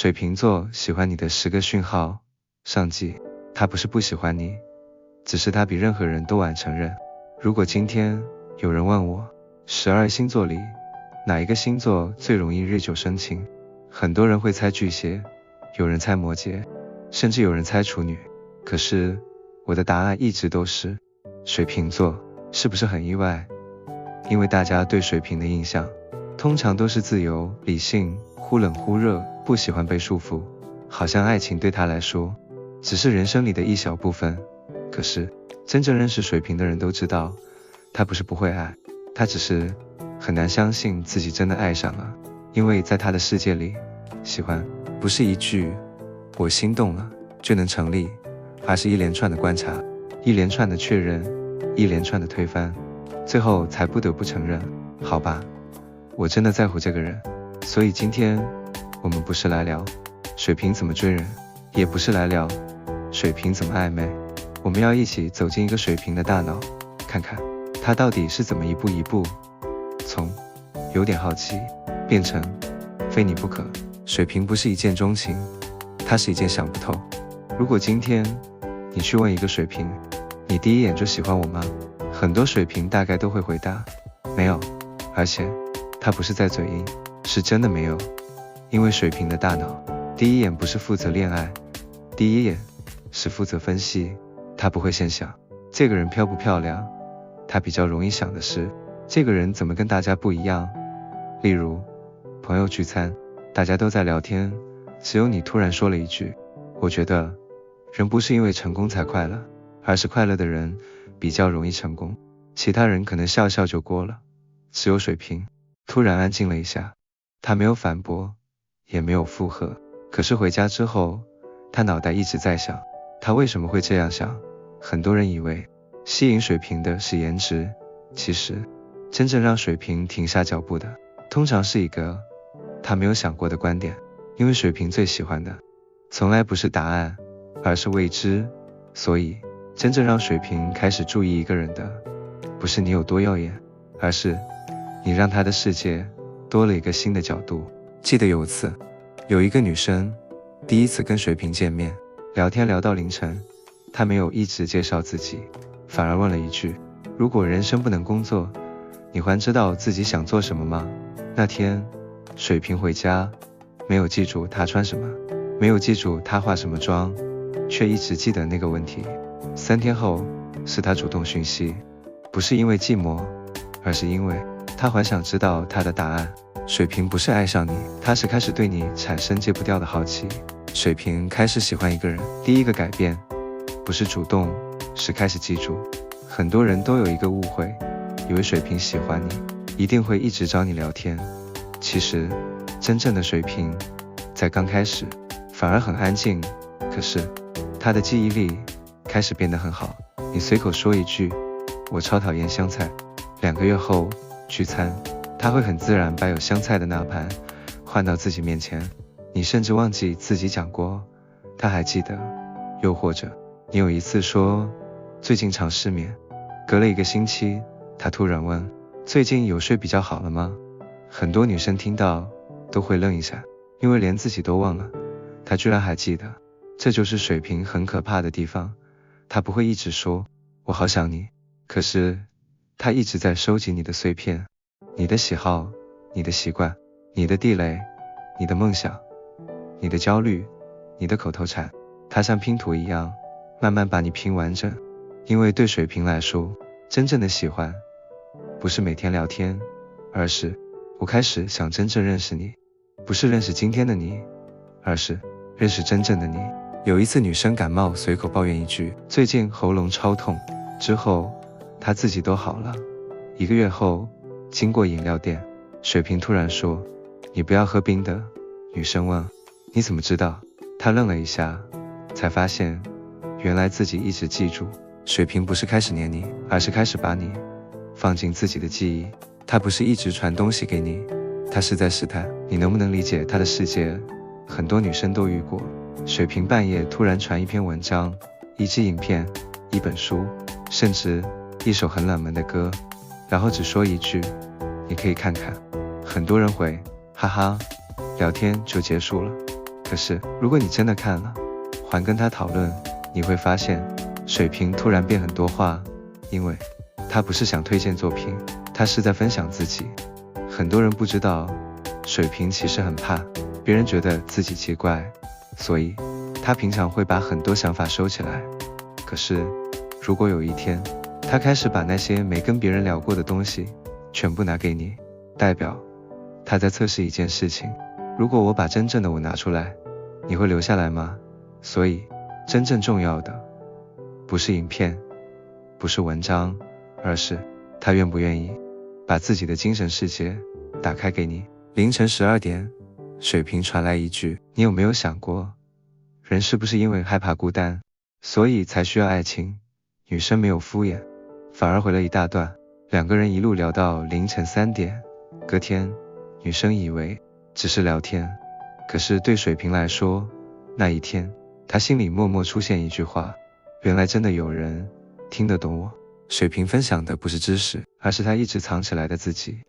水瓶座喜欢你的10个讯号。上集，他不是不喜欢你，只是他比任何人都晚承认。如果今天有人问我，12星座里哪一个星座最容易日久生情，很多人会猜巨蟹，有人猜摩羯，甚至有人猜处女。可是我的答案一直都是水瓶座。是不是很意外？因为大家对水瓶的印象通常都是自由、理性、忽冷忽热，不喜欢被束缚，好像爱情对他来说只是人生里的一小部分。可是真正认识水瓶的人都知道，他不是不会爱，他只是很难相信自己真的爱上了。因为在他的世界里，喜欢不是一句我心动了就能成立，而是一连串的观察，一连串的确认，一连串的推翻，最后才不得不承认，好吧，我真的在乎这个人。所以今天我们不是来聊水瓶怎么追人，也不是来聊水瓶怎么暧昧，我们要一起走进一个水瓶的大脑，看看他到底是怎么一步一步从有点好奇变成非你不可。水瓶不是一见钟情，它是一件想不透。如果今天你去问一个水瓶，你第一眼就喜欢我吗？很多水瓶大概都会回答没有，而且他不是在嘴硬，是真的没有。因为水瓶的大脑第一眼不是负责恋爱，第一眼是负责分析。他不会先想这个人漂不漂亮，他比较容易想的是这个人怎么跟大家不一样。例如朋友聚餐，大家都在聊天，只有你突然说了一句，我觉得人不是因为成功才快乐，而是快乐的人比较容易成功。其他人可能笑笑就过了，只有水瓶突然安静了一下，他没有反驳，也没有附和。可是回家之后，他脑袋一直在想，他为什么会这样想。很多人以为吸引水瓶的是颜值，其实真正让水瓶停下脚步的通常是一个他没有想过的观点。因为水瓶最喜欢的从来不是答案，而是未知。所以真正让水瓶开始注意一个人的不是你有多耀眼，而是你让他的世界多了一个新的角度。记得有一次，有一个女生第一次跟水瓶见面，聊天聊到凌晨，她没有一直介绍自己，反而问了一句，如果人生不能工作，你还知道自己想做什么吗？那天水瓶回家，没有记住她穿什么，没有记住她化什么妆，却一直记得那个问题。3天后是她主动讯息，不是因为寂寞，而是因为她还想知道她的答案。水瓶不是爱上你，他是开始对你产生戒不掉的好奇。水瓶开始喜欢一个人，第一个改变不是主动，是开始记住。很多人都有一个误会，以为水瓶喜欢你一定会一直找你聊天。其实真正的水瓶在刚开始反而很安静，可是他的记忆力开始变得很好。你随口说一句我超讨厌香菜，2个月后聚餐，他会很自然把有香菜的那盘换到自己面前，你甚至忘记自己讲过，他还记得。又或者你有一次说最近常失眠，隔了1个星期，他突然问最近有睡比较好了吗？很多女生听到都会愣一下，因为连自己都忘了，他居然还记得。这就是水瓶很可怕的地方，他不会一直说我好想你，可是他一直在收集你的碎片，你的喜好，你的习惯，你的地雷，你的梦想，你的焦虑，你的口头禅，它像拼图一样慢慢把你拼完整。因为对水瓶来说，真正的喜欢不是每天聊天，而是我开始想真正认识你，不是认识今天的你，而是认识真正的你。有一次女生感冒，随口抱怨一句最近喉咙超痛，之后她自己都好了。1个月后经过饮料店，水瓶突然说你不要喝冰的。女生问你怎么知道？她愣了一下，才发现原来自己一直记住。水瓶不是开始黏你，而是开始把你放进自己的记忆。他不是一直传东西给你，他是在试探你能不能理解他的世界。很多女生都遇过，水瓶半夜突然传一篇文章，一支影片，一本书，甚至一首很冷门的歌，然后只说一句你可以看看。很多人回哈哈，聊天就结束了。可是如果你真的看了，还跟他讨论，你会发现水瓶突然变很多话，因为他不是想推荐作品，他是在分享自己。很多人不知道，水瓶其实很怕别人觉得自己奇怪，所以他平常会把很多想法收起来。可是如果有一天他开始把那些没跟别人聊过的东西全部拿给你，代表他在测试一件事情，如果我把真正的我拿出来，你会留下来吗？所以真正重要的不是影片，不是文章，而是他愿不愿意把自己的精神世界打开给你。凌晨12点，水瓶传来一句，你有没有想过，人是不是因为害怕孤单，所以才需要爱情？女生没有敷衍，反而回了一大段，两个人一路聊到凌晨3点。隔天，女生以为只是聊天，可是对水瓶来说，那一天她心里默默出现一句话，原来真的有人听得懂我。水瓶分享的不是知识，而是他一直藏起来的自己。